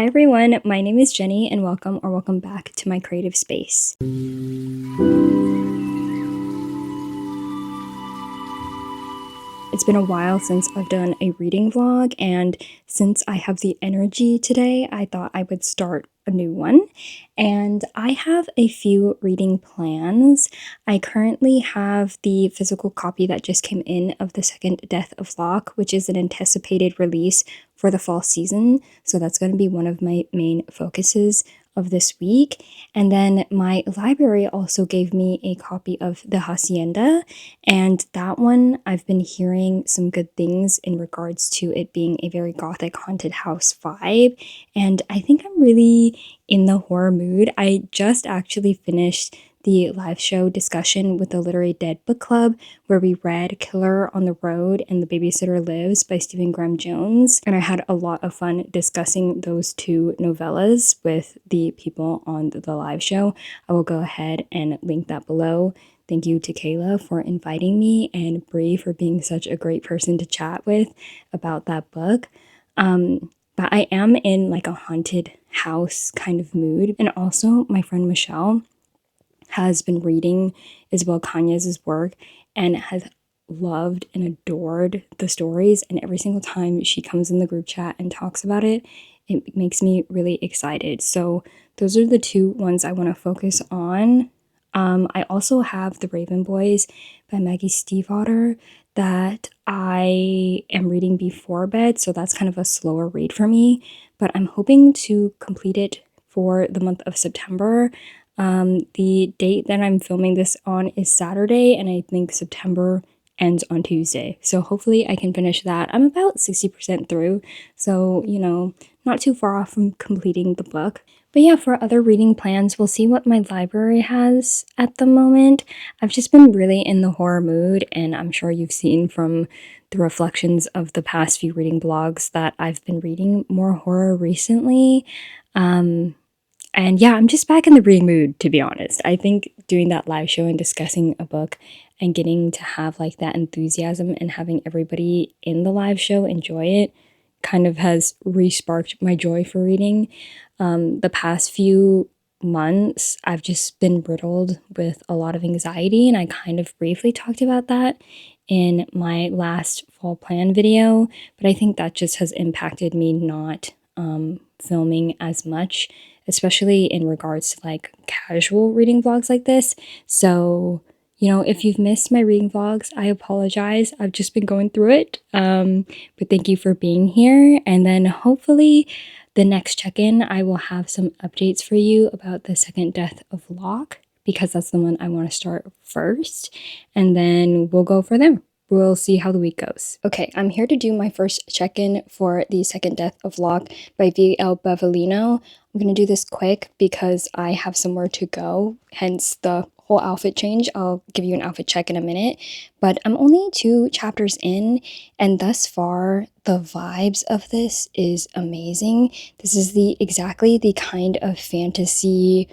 Hi everyone, my name is Jenny and welcome back to my creative space. It's been a while since I've done a reading vlog, and since I have the energy today, I thought I would start a new one. And I have a few reading plans. I currently have the physical copy that just came in of The Second Death of Locke, which is an anticipated release for the fall season. So that's going to be one of my main focuses of this week. And then my library also gave me a copy of The Hacienda, and that one I've been hearing some good things in regards to it being a very gothic haunted house vibe, and I think I'm really in the horror mood. I just actually finished the live show discussion with the Literary Dead Book Club, where we read Killer on the Road and The Babysitter Lives by Stephen Graham Jones. And I had a lot of fun discussing those two novellas with the people on the live show. I will go ahead and link that below. Thank you to Kayla for inviting me and Bree for being such a great person to chat with about that book. But I am in like a haunted house kind of mood. And also my friend Michelle has been reading Isabel Cañez's work and has loved and adored the stories, and every single time she comes in the group chat and talks about it, it makes me really excited. So those are the two ones I want to focus on. I also have The Raven Boys by Maggie Stiefvater that I am reading before bed, so that's kind of a slower read for me, but I'm hoping to complete it for the month of September. The date that I'm filming this on is Saturday, and I think September ends on Tuesday. So hopefully I can finish that. I'm about 60% through, so, not too far off from completing the book. But yeah, for other reading plans, we'll see what my library has at the moment. I've just been really in the horror mood, and I'm sure you've seen from the reflections of the past few reading blogs that I've been reading more horror recently. And yeah, I'm just back in the reading mood, to be honest. I think doing that live show and discussing a book and getting to have like that enthusiasm and having everybody in the live show enjoy it kind of has re-sparked my joy for reading. The past few months, I've just been riddled with a lot of anxiety, and I kind of briefly talked about that in my last fall plan video, but I think that just has impacted me not filming as much, especially in regards to like casual reading vlogs like this. So, if you've missed my reading vlogs, I apologize. I've just been going through it. But thank you for being here. And then hopefully the next check-in, I will have some updates for you about The Second Death of Locke, because that's the one I want to start first. And then we'll go for them. We'll see how the week goes. Okay, I'm here to do my first check-in for The Second Death of Locke by V.L. Bavellino. I'm going to do this quick because I have somewhere to go, hence the whole outfit change. I'll give you an outfit check in a minute, but I'm only 2 chapters in, and thus far the vibes of this is amazing. This is exactly the kind of fantasy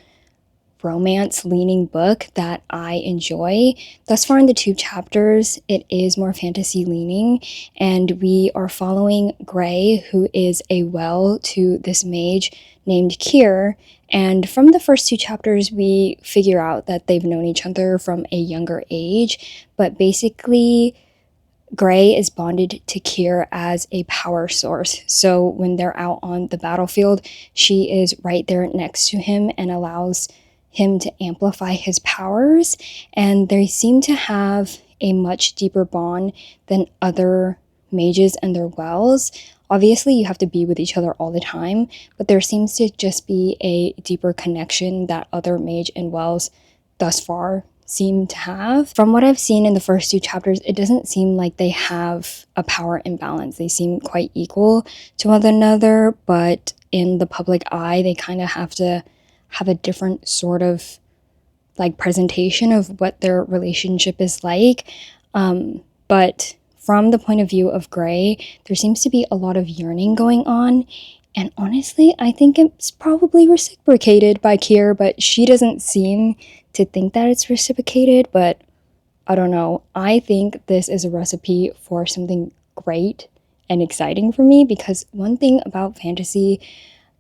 romance leaning book that I enjoy. Thus far in the 2 chapters, it is more fantasy leaning, and we are following Gray, who is a well to this mage named Kier. And from the first 2 chapters, we figure out that they've known each other from a younger age, but basically Gray is bonded to Kier as a power source. So when they're out on the battlefield, she is right there next to him and allows him to amplify his powers. And they seem to have a much deeper bond than other mages and their wells. Obviously, you have to be with each other all the time, but there seems to just be a deeper connection that other mage and wells thus far seem to have. From what I've seen in the first 2 chapters, it doesn't seem like they have a power imbalance. They seem quite equal to one another, but in the public eye, they kind of have to have a different sort of like presentation of what their relationship is like. But from the point of view of Gray, there seems to be a lot of yearning going on. And honestly, I think it's probably reciprocated by Kier, but she doesn't seem to think that it's reciprocated. But I don't know. I think this is a recipe for something great and exciting for me, because one thing about fantasy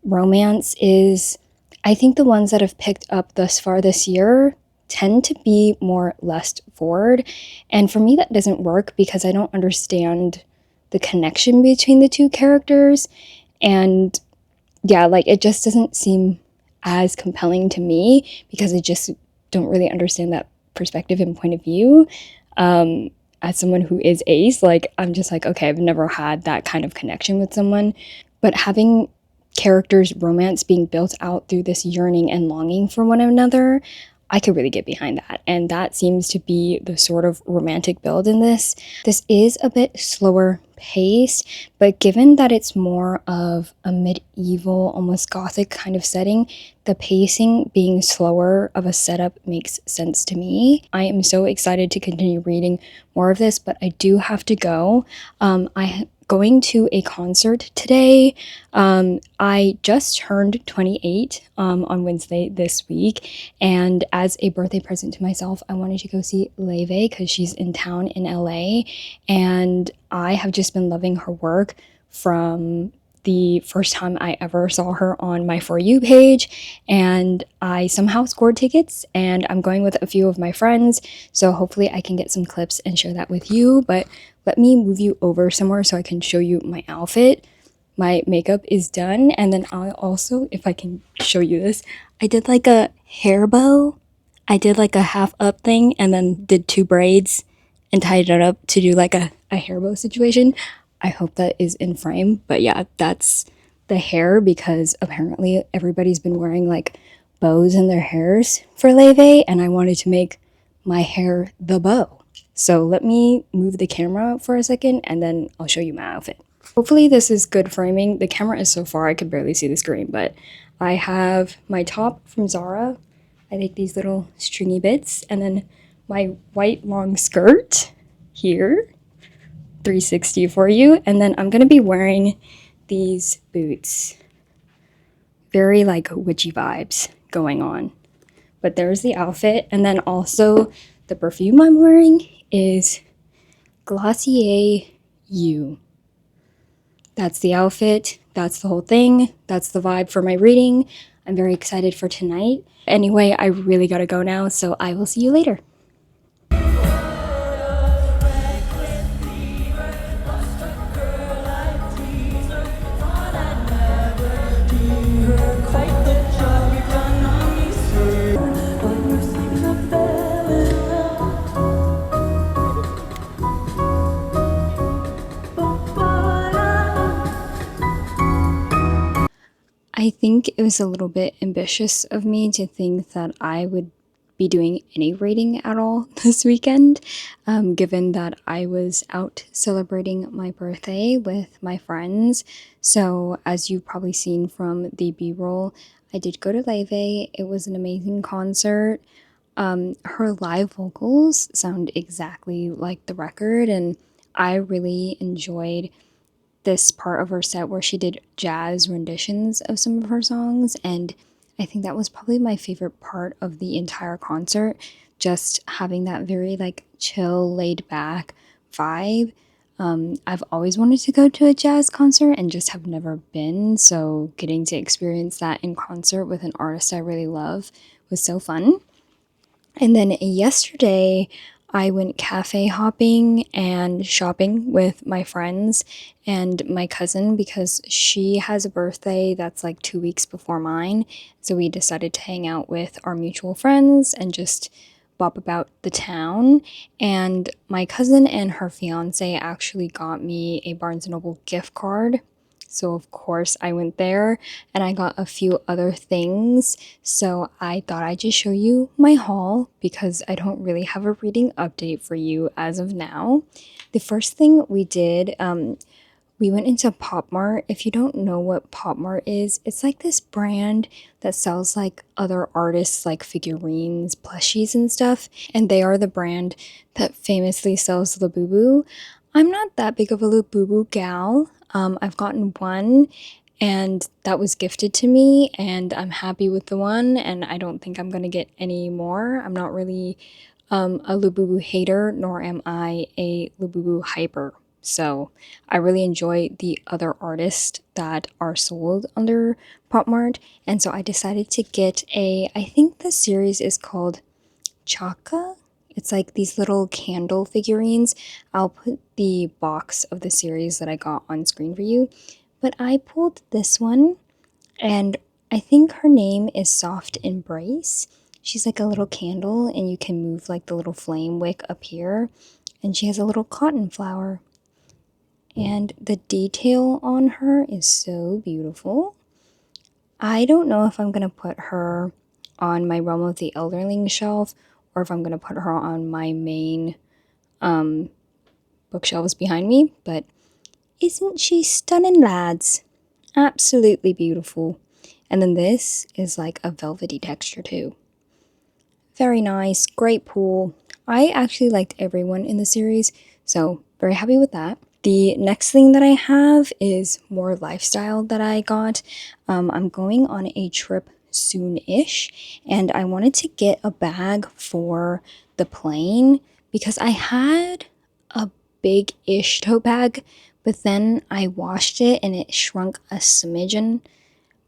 romance is, I think the ones that have picked up thus far this year tend to be more lust forward. And for me, that doesn't work because I don't understand the connection between the two characters. And yeah, like it just doesn't seem as compelling to me because I just don't really understand that perspective and point of view. As someone who is ace, like I'm just like, okay, I've never had that kind of connection with someone. But having characters' romance being built out through this yearning and longing for one another, I could really get behind that. And that seems to be the sort of romantic build in this. This is a bit slower paced, but given that it's more of a medieval, almost gothic kind of setting, the pacing being slower of a setup makes sense to me. I am so excited to continue reading more of this, but I do have to go. I going to a concert today. I just turned 28 on Wednesday this week, and as a birthday present to myself, I wanted to go see Leve because she's in town in LA, and I have just been loving her work from the first time I ever saw her on my For You page, and I somehow scored tickets, and I'm going with a few of my friends, so hopefully I can get some clips and share that with you. But let me move you over somewhere so I can show you my outfit. My makeup is done, and then I also, if I can show you this, I did like a hair bow. I did like a half up thing and then did two braids and tied it up to do like a hair bow situation. I hope that is in frame, but yeah, that's the hair because apparently everybody's been wearing like bows in their hairs for Leve, and I wanted to make my hair the bow. So let me move the camera for a second and then I'll show you my outfit. Hopefully this is good framing. The camera is so far I could barely see the screen, but I have my top from Zara. I like these little stringy bits, and then my white long skirt here, 360 for you, and then I'm gonna be wearing these boots. Very like witchy vibes going on. But there's the outfit, and then also the perfume I'm wearing is Glossier You. That's the outfit, that's the whole thing, that's the vibe for my reading. I'm very excited for tonight. Anyway, I really gotta go now, so I will see you later. I think it was a little bit ambitious of me to think that I would be doing any reading at all this weekend, given that I was out celebrating my birthday with my friends. So, as you've probably seen from the B roll, I did go to Leve. It was an amazing concert. Her live vocals sound exactly like the record, and I really enjoyed this part of her set where she did jazz renditions of some of her songs, and I think that was probably my favorite part of the entire concert, just having that very like chill, laid back vibe. I've always wanted to go to a jazz concert and just have never been, so getting to experience that in concert with an artist I really love was so fun. And then yesterday, I went cafe hopping and shopping with my friends and my cousin because she has a birthday that's like 2 weeks before mine. So we decided to hang out with our mutual friends and just bop about the town. And my cousin and her fiance actually got me a Barnes& Noble gift card, so of course I went there and I got a few other things. So I thought I'd just show you my haul because I don't really have a reading update for you as of now. The first thing we did, we went into Pop Mart. If you don't know what Pop Mart is, it's like this brand that sells like other artists like figurines, plushies and stuff. And they are the brand that famously sells Labubu. I'm not that big of a Labubu gal. I've gotten one and that was gifted to me and I'm happy with the one and I don't think I'm gonna get any more. I'm not really a Labubu hater, nor am I a Labubu hyper. So I really enjoy the other artists that are sold under Pop Mart. And so I decided to get I think the series is called Chaka. It's like these little candle figurines. I'll put the box of the series that I got on screen for you. But I pulled this one, and I think her name is Soft Embrace. She's like a little candle, and you can move like the little flame wick up here. And she has a little cotton flower. And the detail on her is so beautiful. I don't know if I'm going to put her on my Realm of the Elderling shelf or if I'm going to put her on my main bookshelves behind me, but isn't she stunning, lads? Absolutely beautiful. And then this is like a velvety texture too. Very nice, great pull. I actually liked everyone in the series, so very happy with that. The next thing that I have is more lifestyle that I got. I'm going on a trip soon-ish, and I wanted to get a bag for the plane because I had a big-ish tote bag, but then I washed it and it shrunk a smidgen,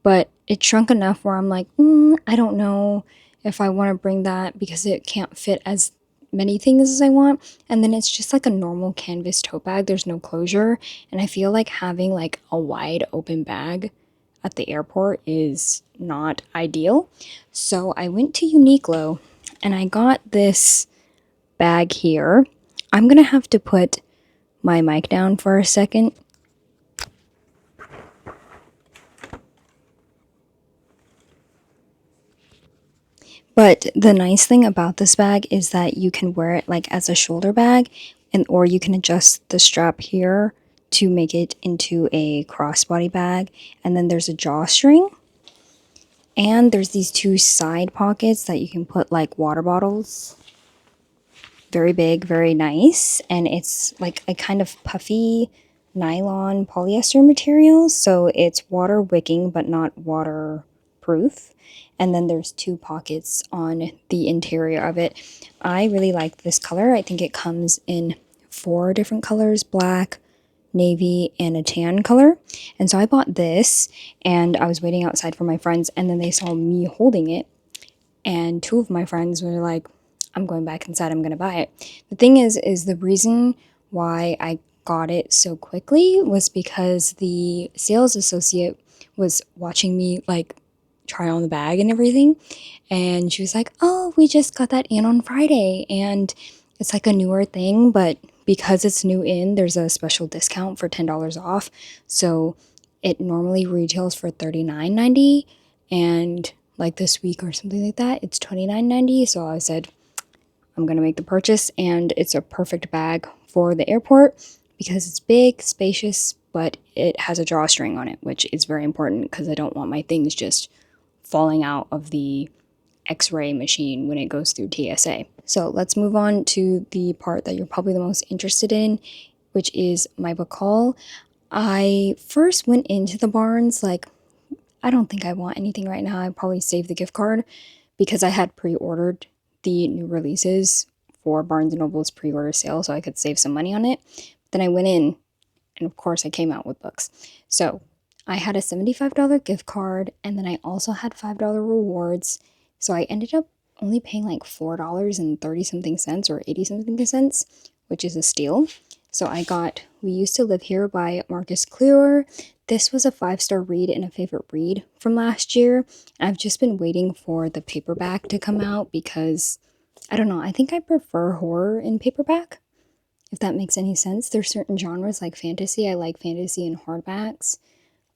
but it shrunk enough where I'm like, I don't know if I want to bring that because it can't fit as many things as I want. And then it's just like a normal canvas tote bag. There's no closure. And I feel like having like a wide open bag at the airport is not ideal. So I went to Uniqlo and I got this bag here. I'm going to have to put my mic down for a second. But the nice thing about this bag is that you can wear it like as a shoulder bag, and or you can adjust the strap here to make it into a crossbody bag. And then there's a drawstring, and there's these two side pockets that you can put like water bottles. Very big, very nice, and it's like a kind of puffy nylon polyester material, so it's water wicking but not waterproof. And then there's two pockets on the interior of it. I really like this color. I think it comes in 4 different colors: black, navy, and a tan color. And so I bought this, and I was waiting outside for my friends, and then they saw me holding it, and 2 of my friends were like, I'm going back inside, I'm gonna buy it. The thing is the reason why I got it so quickly was because the sales associate was watching me like try on the bag and everything, and she was like, oh, we just got that in on Friday, and it's like a newer thing, but because it's new in, there's a special discount for $10 off. So it normally retails for $39.90, and like this week or something like that, it's $29.90. So I said, I'm gonna make the purchase, and it's a perfect bag for the airport because it's big, spacious, but it has a drawstring on it, which is very important because I don't want my things just falling out of the X-ray machine when it goes through TSA. So let's move on to the part that you're probably the most interested in, which is my book haul. I first went into the Barnes like, I don't think I want anything right now. I probably save the gift card because I had pre-ordered the new releases for Barnes & Noble's pre-order sale so I could save some money on it. Then I went in, and of course I came out with books. So I had a $75 gift card, and then I also had $5 rewards. So I ended up only paying like $4.30 something cents or 80 something cents, which is a steal. So I got We Used to Live Here by Marcus Clear. This was a 5-star read and a favorite read from last year. I've just been waiting for the paperback to come out because I don't know, I think I prefer horror in paperback, if that makes any sense. There's certain genres like fantasy. I like fantasy in hardbacks.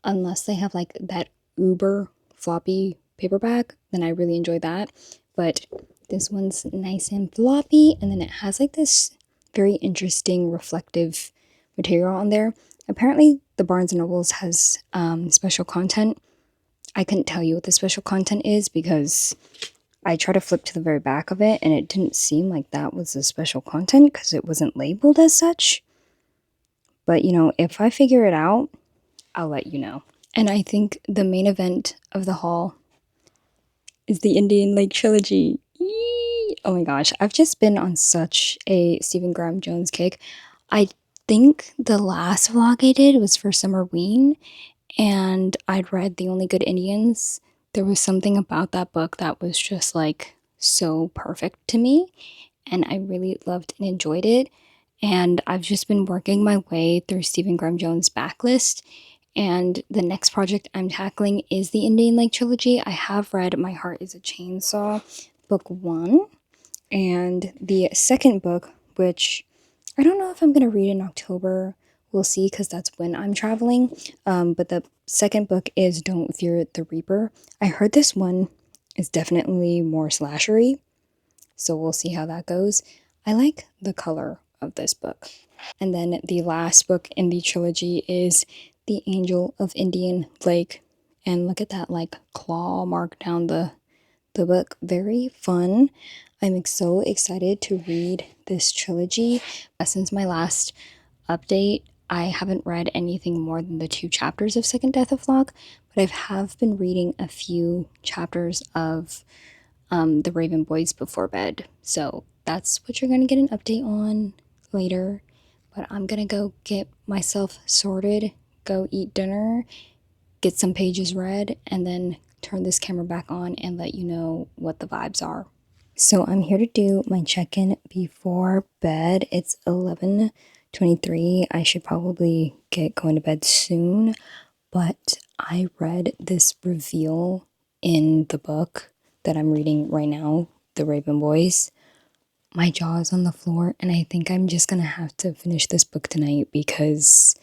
Unless they have like that uber floppy paperback, then I really enjoy that. But this one's nice and floppy, and then it has like this very interesting reflective material on there. Apparently, the Barnes& and Nobles has special content. I couldn't tell you what the special content is because I tried to flip to the very back of it and it didn't seem like that was the special content because it wasn't labeled as such. But you know, if I figure it out, I'll let you know. And I think the main event of the haul is the Indian Lake Trilogy. Yee! Oh my gosh, I've just been on such a Stephen Graham Jones kick. I think the last vlog I did was for Summerween, and I'd read The Only Good Indians. There was something about that book that was just like so perfect to me, and I really loved and enjoyed it. And I've just been working my way through Stephen Graham Jones' backlist. And the next project I'm tackling is the Indian Lake trilogy. I have read My Heart is a Chainsaw, book one, and the second book, which I don't know if I'm going to read in October. We'll see, because that's when I'm traveling. But the second book is Don't Fear the Reaper. I heard this one is definitely more slashery, so we'll see how that goes. I like the color of this book. And then the last book in the trilogy is The Angel of Indian Lake. And look at that like claw mark down the book. Very fun. I'm so excited to read this trilogy. Since my last update, I haven't read anything more than the 2 chapters of Second Death of Locke, but I have been reading a few chapters of The Raven Boys before bed. So that's what you're going to get an update on later. But I'm going to go get myself sorted, go eat dinner, get some pages read, and then turn this camera back on and let you know what the vibes are. So I'm here to do my check-in before bed. It's 11:23. I should probably get going to bed soon, but I read this reveal in the book that I'm reading right now, The Raven Boys. My jaw is on the floor, and I think I'm just gonna have to finish this book tonight because,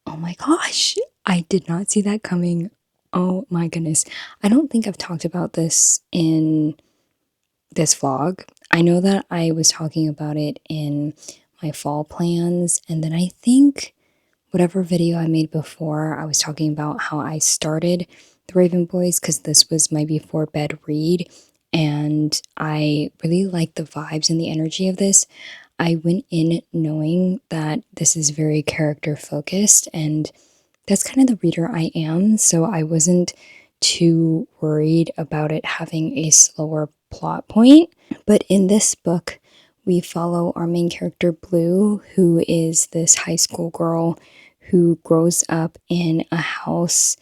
oh my gosh, I did not see that coming. Oh my goodness. I don't think I've talked about this in this vlog. I know that I was talking about it in my fall plans, and then I think whatever video I made before, I was talking about how I started The Raven Boys because this was my before bed read, and I really like the vibes and the energy of this. I went in knowing that this is very character focused, and that's kind of the reader I am, so I wasn't too worried about it having a slower plot point. But in this book, we follow our main character, Blue, who is this high school girl who grows up in a house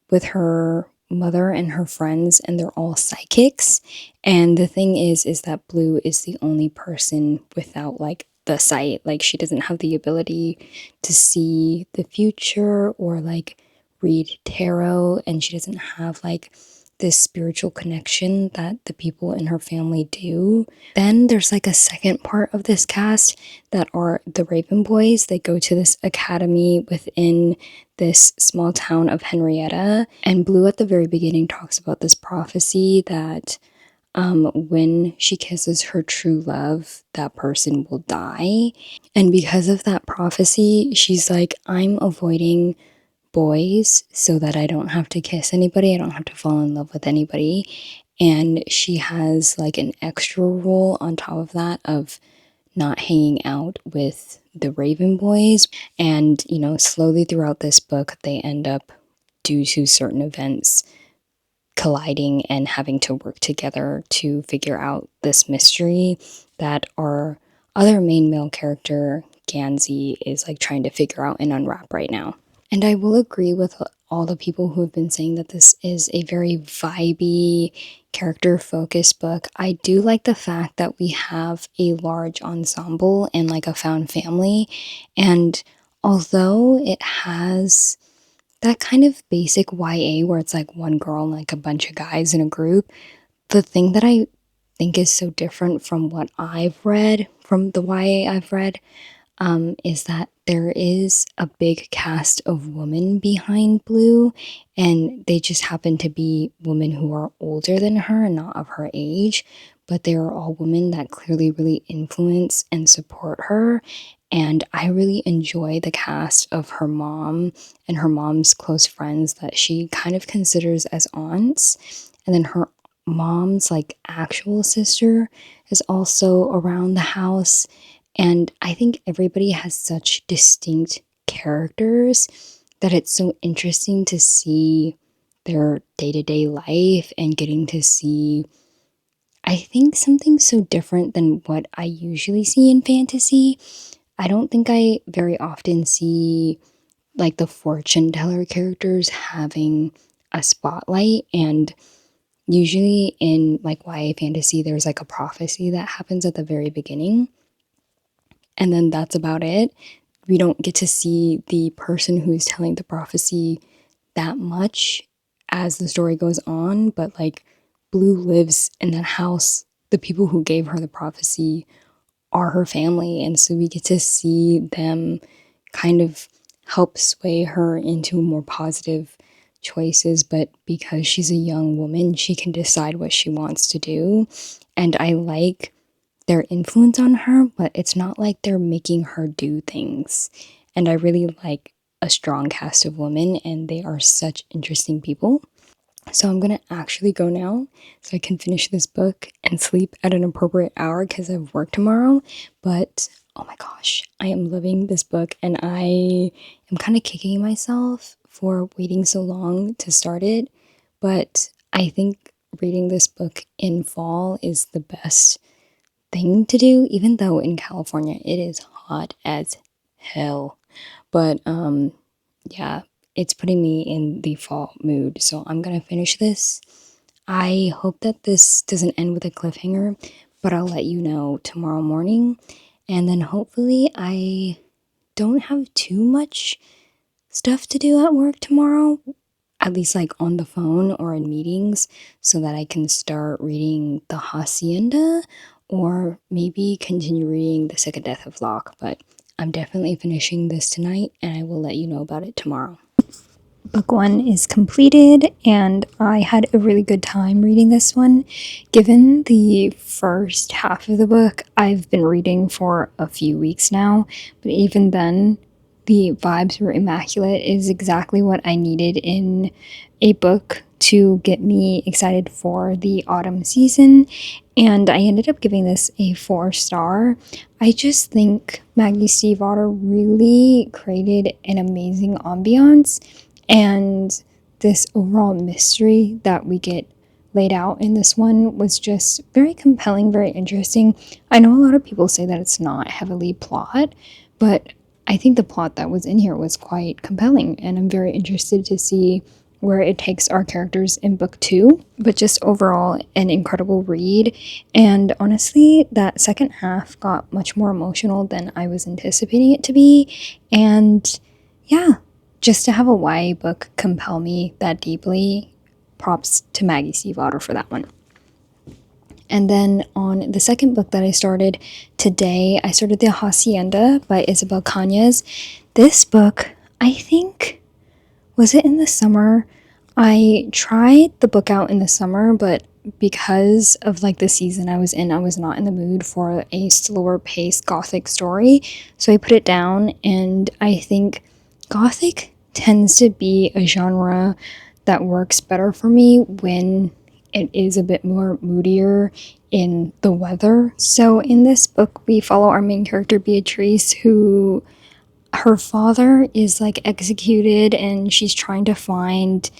with her mother and her friends, and they're all psychics. And the thing is that Blue is the only person without like the sight. Like, she doesn't have the ability to see the future or like read tarot, and she doesn't have like this spiritual connection that the people in her family do. Then there's like a second part of this cast that are the Raven Boys. They go to this academy within this small town of Henrietta, and Blue at the very beginning talks about this prophecy that when she kisses her true love, that person will die. And because of that prophecy, she's like, I'm avoiding boys so that I don't have to kiss anybody, I don't have to fall in love with anybody. And she has like an extra rule on top of that of not hanging out with the Raven Boys. And, you know, slowly throughout this book, they end up, due to certain events, colliding and having to work together to figure out this mystery that our other main male character, Gansey, is like trying to figure out and unwrap right now. And I will agree with all the people who have been saying that this is a very vibey, character focused book. I do like the fact that we have a large ensemble and like a found family. And although it has that kind of basic YA where it's like one girl and like a bunch of guys in a group, the thing that I think is so different from what I've read, from the YA I've read, is that there is a big cast of women behind Blue, and they just happen to be women who are older than her and not of her age, but they are all women that clearly really influence and support her. And I really enjoy the cast of her mom and her mom's close friends that she kind of considers as aunts. And then her mom's like actual sister is also around the house. And I think everybody has such distinct characters that it's so interesting to see their day-to-day life and getting to see I think something so different than what I usually see in fantasy. I don't think I very often see like the fortune teller characters having a spotlight, and usually in like YA fantasy there's like a prophecy that happens at the very beginning, and then that's about it. We don't get to see the person who's telling the prophecy that much as the story goes on, but like Blue lives in that house. The people who gave her the prophecy are her family, and so we get to see them kind of help sway her into more positive choices. But because she's a young woman, she can decide what she wants to do, and I like their influence on her, but it's not like they're making her do things. And I really like a strong cast of women, and they are such interesting people. So I'm gonna actually go now so I can finish this book and sleep at an appropriate hour because I have work tomorrow. But oh my gosh, I am loving this book, and I am kind of kicking myself for waiting so long to start it. But I think reading this book in fall is the best thing to do, even though in California it is hot as hell. But yeah, it's putting me in the fall mood. So I'm gonna finish this. I hope that this doesn't end with a cliffhanger, but I'll let you know tomorrow morning. And then hopefully I don't have too much stuff to do at work tomorrow, at least like on the phone or in meetings, so that I can start reading The Hacienda or maybe continue reading The Second Death of Locke. But I'm definitely finishing this tonight, and I will let you know about it tomorrow. Book one is completed, and I had a really good time reading this one. Given the first half of the book, I've been reading for a few weeks now, but even then, the vibes were immaculate. It is exactly what I needed in a book to get me excited for the autumn season, and I ended up giving this a 4 star. I just think Maggie Stiefvater really created an amazing ambiance, and this overall mystery that we get laid out in this one was just very compelling, very interesting. I know a lot of people say that it's not heavily plot, but I think the plot that was in here was quite compelling, and I'm very interested to see where it takes our characters in book two. But just overall, an incredible read. And honestly, that second half got much more emotional than I was anticipating it to be. And yeah, just to have a YA book compel me that deeply, props to Maggie Stiefvater for that one. And then on the second book that I started today, I started The Hacienda by Isabel Cañas. This book, I think, was it in the summer? I tried the book out in the summer, but because of like the season I was in, I was not in the mood for a slower paced gothic story. So I put it down, and I think gothic tends to be a genre that works better for me when it is a bit more moodier in the weather. So in this book, we follow our main character Beatrice, who her father is like executed, and she's trying to find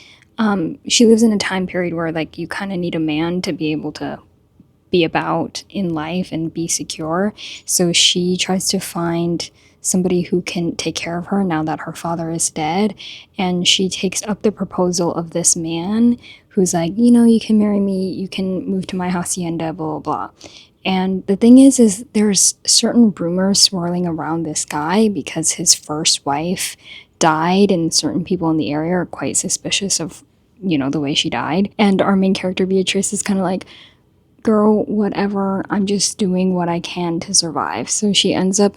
she lives in a time period where like you kind of need a man to be able to be about in life and be secure. So she tries to find somebody who can take care of her now that her father is dead. And she takes up the proposal of this man who's like, you know, you can marry me, you can move to my hacienda, blah, blah, blah. And the thing is there's certain rumors swirling around this guy because his first wife died, and certain people in the area are quite suspicious of, you know, the way she died. And our main character, Beatrice, is kind of like, girl, whatever, I'm just doing what I can to survive. So she ends up,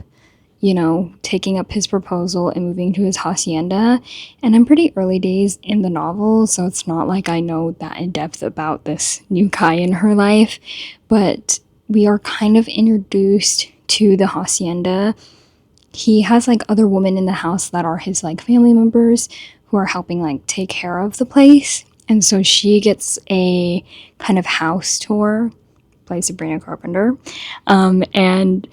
you know, taking up his proposal and moving to his hacienda. And I'm pretty early days in the novel, so it's not like I know that in depth about this new guy in her life, but we are kind of introduced to the hacienda. He has like other women in the house that are his like family members who are helping like take care of the place. And so she gets a kind of house tour, played Sabrina Carpenter. And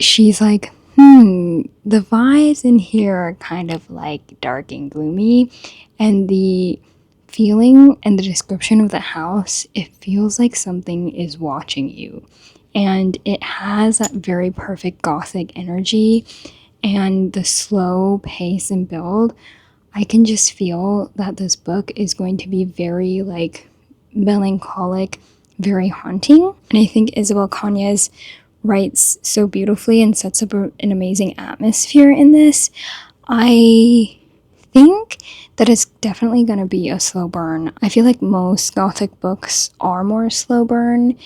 she's like, the vibes in here are kind of like dark and gloomy. And the feeling and the description of the house, it feels like something is watching you. And it has that very perfect gothic energy and the slow pace and build. I can just feel that this book is going to be very like melancholic, very haunting. And I think Isabel Cañas writes so beautifully and sets up an amazing atmosphere in this. I think that it's definitely going to be a slow burn. I feel like most gothic books are more slow burn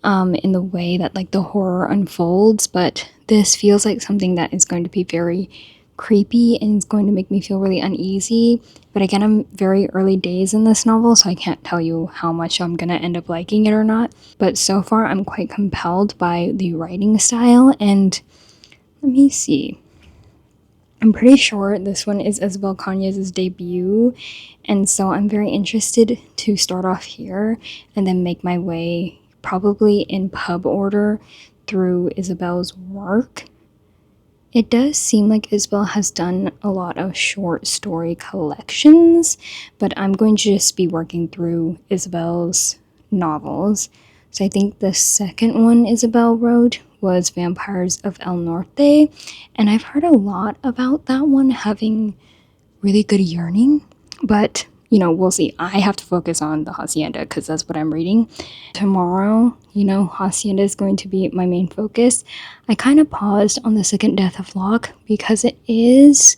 in the way that like the horror unfolds, but this feels like something that is going to be very creepy and it's going to make me feel really uneasy. But again, I'm very early days in this novel, so I can't tell you how much I'm gonna end up liking it or not. But so far, I'm quite compelled by the writing style. And let me see. I'm pretty sure this one is Isabel Cañas' debut, and so I'm very interested to start off here and then make my way, probably in pub order, through Isabel's work. It does seem like Isabel has done a lot of short story collections, but I'm going to just be working through Isabel's novels. So I think the second one Isabel wrote was Vampires of El Norte, and I've heard a lot about that one having really good yearning, but we'll see. I have to focus on the Hacienda because that's what I'm reading. Tomorrow, Hacienda is going to be my main focus. I kind of paused on the second Death of Locke because it is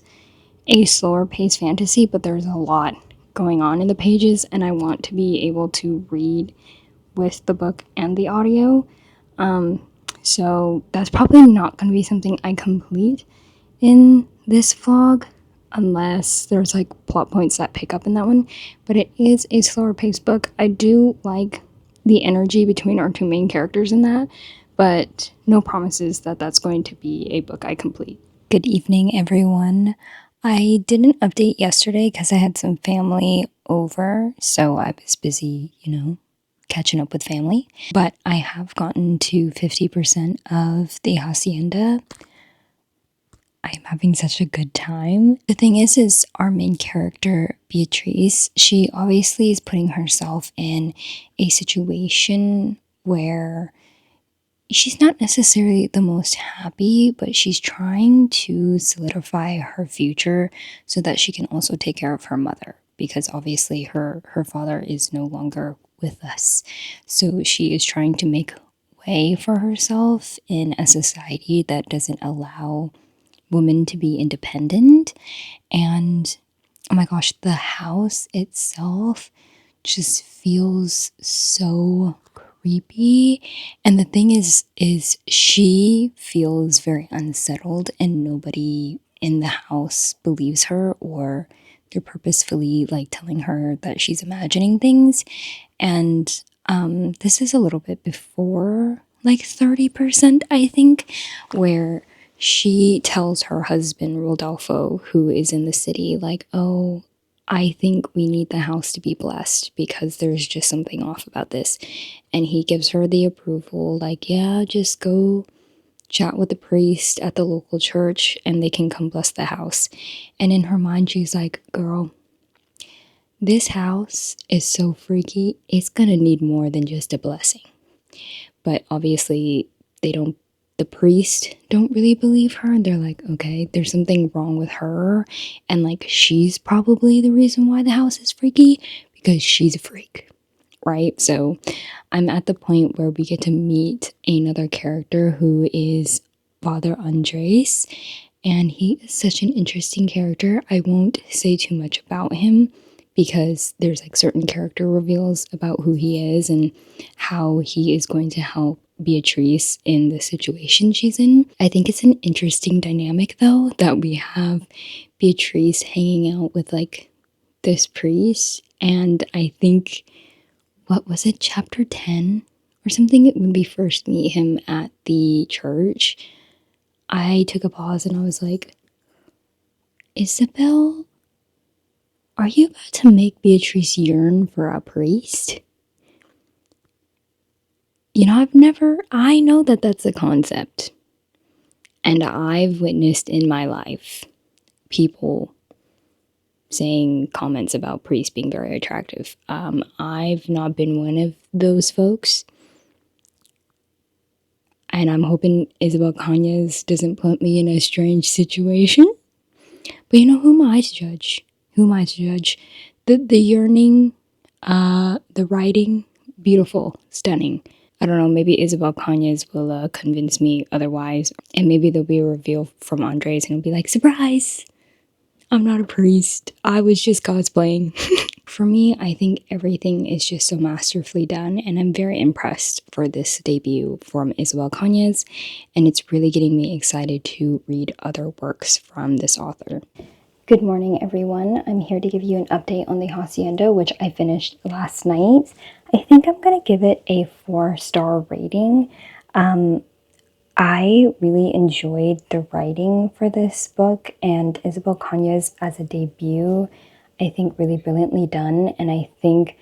a slower paced fantasy, but there's a lot going on in the pages, and I want to be able to read with the book and the audio. So that's probably not going to be something I complete in this vlog unless there's like plot points that pick up in that one, but it is a slower paced book. I do like the energy between our two main characters in that, but no promises that that's going to be a book I complete. Good evening, everyone. I didn't update yesterday because I had some family over, so I was busy, catching up with family. But I have gotten to 50% of the Hacienda. I'm having such a good time. The thing is our main character, Beatrice, she obviously is putting herself in a situation where she's not necessarily the most happy, but she's trying to solidify her future so that she can also take care of her mother, because obviously her father is no longer with us. So she is trying to make way for herself in a society that doesn't allow women to be independent. And oh my gosh, the house itself just feels so creepy. And the thing is she feels very unsettled and nobody in the house believes her, or they're purposefully like telling her that she's imagining things. And this is a little bit before like 30%, I think, where she tells her husband, Rodolfo, who is in the city, like, oh, I think we need the house to be blessed because there's just something off about this. And he gives her the approval, like, yeah, just go chat with the priest at the local church and they can come bless the house. And in her mind, she's like, girl, this house is so freaky, it's gonna need more than just a blessing. But obviously, the priest don't really believe her, and they're like, okay, there's something wrong with her, and like she's probably the reason why the house is freaky because she's a freak, right? So I'm at the point where we get to meet another character who is Father Andres, and he is such an interesting character. I won't say too much about him because there's like certain character reveals about who he is and how he is going to help Beatrice in the situation she's in. I think it's an interesting dynamic though that we have Beatrice hanging out with like this priest, and I think, what was it, chapter 10 or something, when we first meet him at the church, I took a pause and I was like, Isabel, are you about to make Beatrice yearn for a priest? I know that that's a concept. And I've witnessed in my life people saying comments about priests being very attractive. I've not been one of those folks, and I'm hoping Isabel Cañas doesn't put me in a strange situation. But who am I to judge? Who am I to judge? The yearning, the writing, beautiful, stunning. I don't know, maybe Isabel Cañas will convince me otherwise, and maybe there'll be a reveal from Andres and it'll be like, surprise! I'm not a priest. I was just cosplaying. For me, I think everything is just so masterfully done, and I'm very impressed for this debut from Isabel Cañas, and it's really getting me excited to read other works from this author. Good morning, everyone. I'm here to give you an update on The Hacienda, which I finished last night. I think I'm going to give it a 4-star rating. I really enjoyed the writing for this book, and Isabel Cañas as a debut, I think really brilliantly done, and I think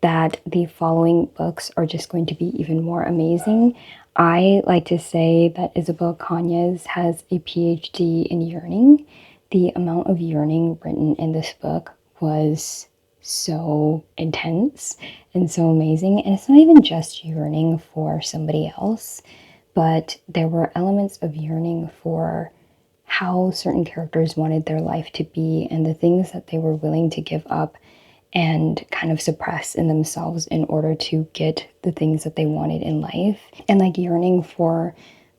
that the following books are just going to be even more amazing. I like to say that Isabel Cañas has a PhD in yearning. The amount of yearning written in this book was so intense and so amazing, and it's not even just yearning for somebody else, but there were elements of yearning for how certain characters wanted their life to be and the things that they were willing to give up and kind of suppress in themselves in order to get the things that they wanted in life. And like yearning for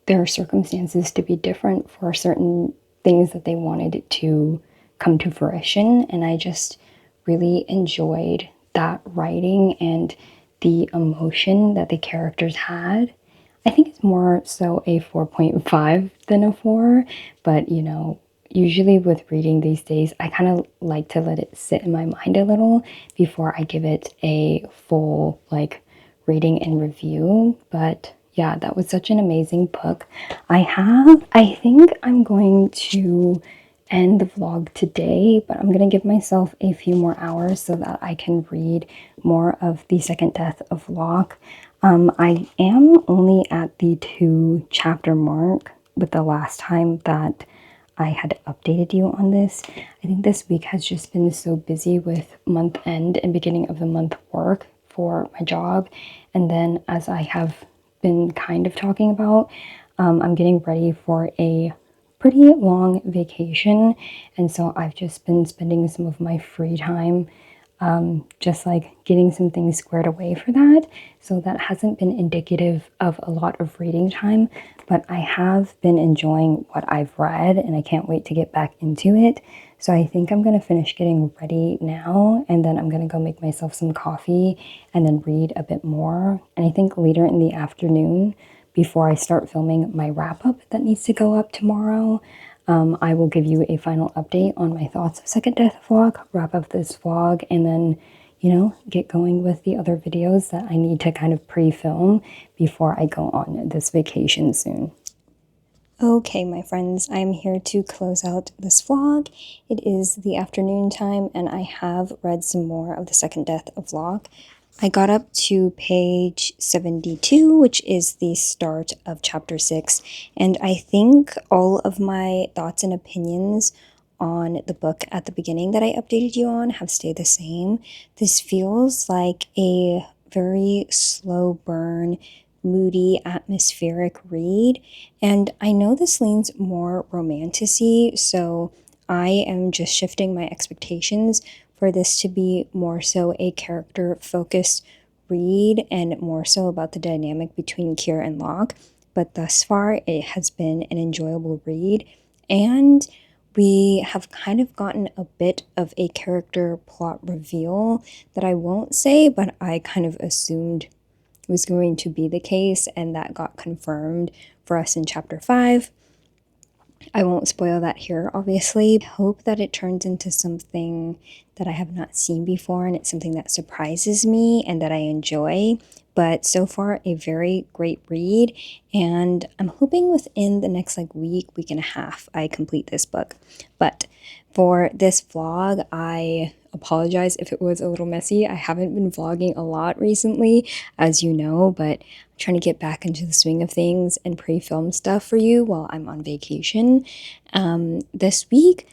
their circumstances to be different, for certain things that they wanted to come to fruition. And I just really enjoyed that writing and the emotion that the characters had. I think it's more so a 4.5 than a 4, but usually with reading these days, I kind of like to let it sit in my mind a little before I give it a full rating and review. But yeah, that was such an amazing book. I think I'm going to end the vlog today, but I'm gonna give myself a few more hours so that I can read more of The Second Death of Locke. I am only at the 2-chapter mark with the last time that I had updated you on this. I think this week has just been so busy with month end and beginning of the month work for my job. And then, as I have been kind of talking about, I'm getting ready for a pretty long vacation. And so I've just been spending some of my free time just getting some things squared away for that. So that hasn't been indicative of a lot of reading time, but I have been enjoying what I've read and I can't wait to get back into it. So I think I'm going to finish getting ready now, and then I'm going to go make myself some coffee and then read a bit more. And I think later in the afternoon, before I start filming my wrap-up that needs to go up tomorrow, I will give you a final update on my thoughts of Second Death vlog, wrap up this vlog, and then, get going with the other videos that I need to kind of pre-film before I go on this vacation soon. Okay, my friends, I'm here to close out this vlog. It is the afternoon time, and I have read some more of The Second Death of Locke. I got up to page 72, which is the start of chapter 6, and I think all of my thoughts and opinions on the book at the beginning that I updated you on have stayed the same. This feels like a very slow burn, moody, atmospheric read, and I know this leans more romantic-y, so I am just shifting my expectations for this to be more so a character-focused read and more so about the dynamic between Kier and Locke. But thus far, it has been an enjoyable read, and we have kind of gotten a bit of a character plot reveal that I won't say, but I kind of assumed was going to be the case, and that got confirmed for us in chapter 5. I won't spoil that here, obviously. I hope that it turns into something that I have not seen before, and it's something that surprises me and that I enjoy. But so far, a very great read, and I'm hoping within the next week and a half, I complete this book. But for this vlog, I apologize if it was a little messy. I haven't been vlogging a lot recently, as you know, but I'm trying to get back into the swing of things and pre-film stuff for you while I'm on vacation. This week,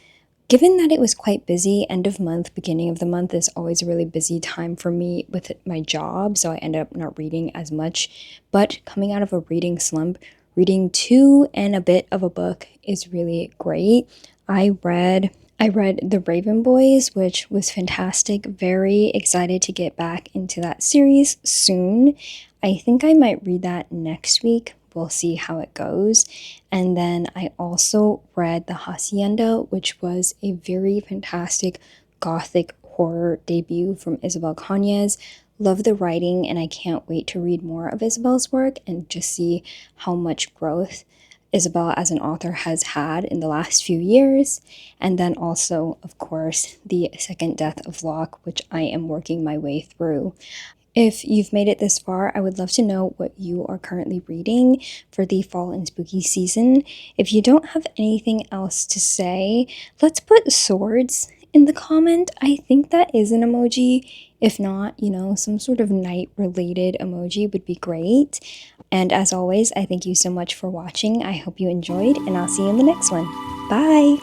Given that it was quite busy, end of month, beginning of the month is always a really busy time for me with my job, so I end up not reading as much. But coming out of a reading slump, reading two and a bit of a book is really great. I read The Raven Boys, which was fantastic. Very excited to get back into that series soon. I think I might read that next week. We'll see how it goes. And then I also read The Hacienda, which was a very fantastic gothic horror debut from Isabel Cañas. Love the writing, and I can't wait to read more of Isabel's work and just see how much growth Isabel as an author has had in the last few years. And then also, of course, The Second Death of Locke, which I am working my way through. If you've made it this far, I would love to know what you are currently reading for the fall and spooky season. If you don't have anything else to say, let's put swords in the comment. I think that is an emoji. If not, some sort of night related emoji would be great. And as always, I thank you so much for watching. I hope you enjoyed, and I'll see you in the next one. Bye!